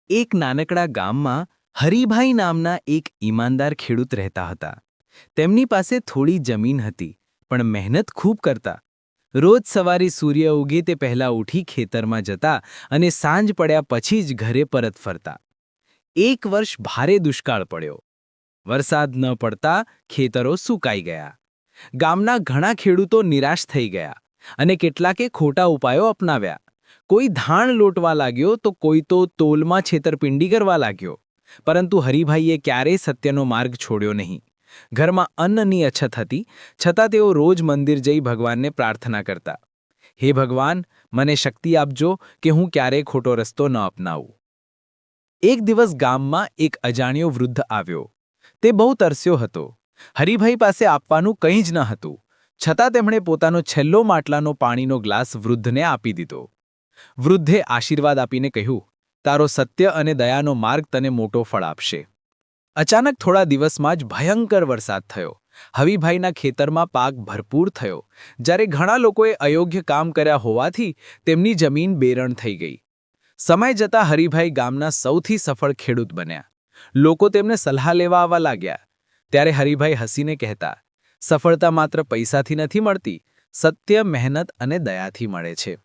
એક નાનકડા ગામમાં હરિભાઈ નામના એક ઈમાનદાર ખેડૂત રહેતા હતા. તેમની પાસે થોડી જમીન હતી, પણ મહેનત ખૂબ કરતા. રોજ સવારે સૂર્ય ઉગે તે પહેલા ઉઠી ખેતરમાં જતા અને સાંજ પડ્યા પછી જ ઘરે પરત ફરતા. એક વર્ષ ભારે દુષ્કાળ પડ્યો. વરસાદ ન પડતા ખેતરો સૂકાઈ ગયા. ગામના ઘણા ખેડૂતો નિરાશ થઈ ગયા અને કેટલાકે ખોટા ઉપાયો અપનાવ્યા. કોઈ ધાણ લોટવા લાગ્યો તો કોઈ તો તોલમાં છેતરપિંડી કરવા લાગ્યો. પરંતુ હરિભાઈએ ક્યારેય સત્યનો માર્ગ છોડ્યો નહીં. ઘરમાં અન્નની અછત હતી, છતાં તેઓ રોજ મંદિર જઈ ભગવાનને પ્રાર્થના કરતા. હે ભગવાન, મને શક્તિ આપજો કે હું ક્યારેય ખોટો રસ્તો ન અપનાવું. એક દિવસ ગામમાં એક અજાણ્યો વૃદ્ધ આવ્યો. તે બહુ તરસ્યો હતો. હરિભાઈ પાસે આપવાનું કંઈ જ ન હતું, છતાં તેમણે પોતાનો છેલ્લો માટલાનો પાણીનો ગ્લાસ વૃદ્ધને આપી દીધો. વૃદ્ધે આશીર્વાદ આપીને કહ્યું, તારો સત્ય અને દયાનો માર્ગ તને મોટો ફળ આપશે. અચાનક થોડા દિવસમાં જ ભયંકર વરસાદ થયો. હરિભાઈના ખેતરમાં પાક ભરપૂર થયો. જ્યારે ઘણા લોકોએ અયોગ્ય કામ કર્યા હોવાથી તેમની જમીન બેરણ થઈ ગઈ. સમય જતાં હરિભાઈ ગામના સૌથી સફળ ખેડૂત બન્યા. લોકો તેમને સલાહ લેવા આવવા લાગ્યા. ત્યારે હરિભાઈ હસીને કહેતા, સફળતા માત્ર પૈસાથી નથી મળતી, સત્ય, મહેનત અને દયાથી મળે છે.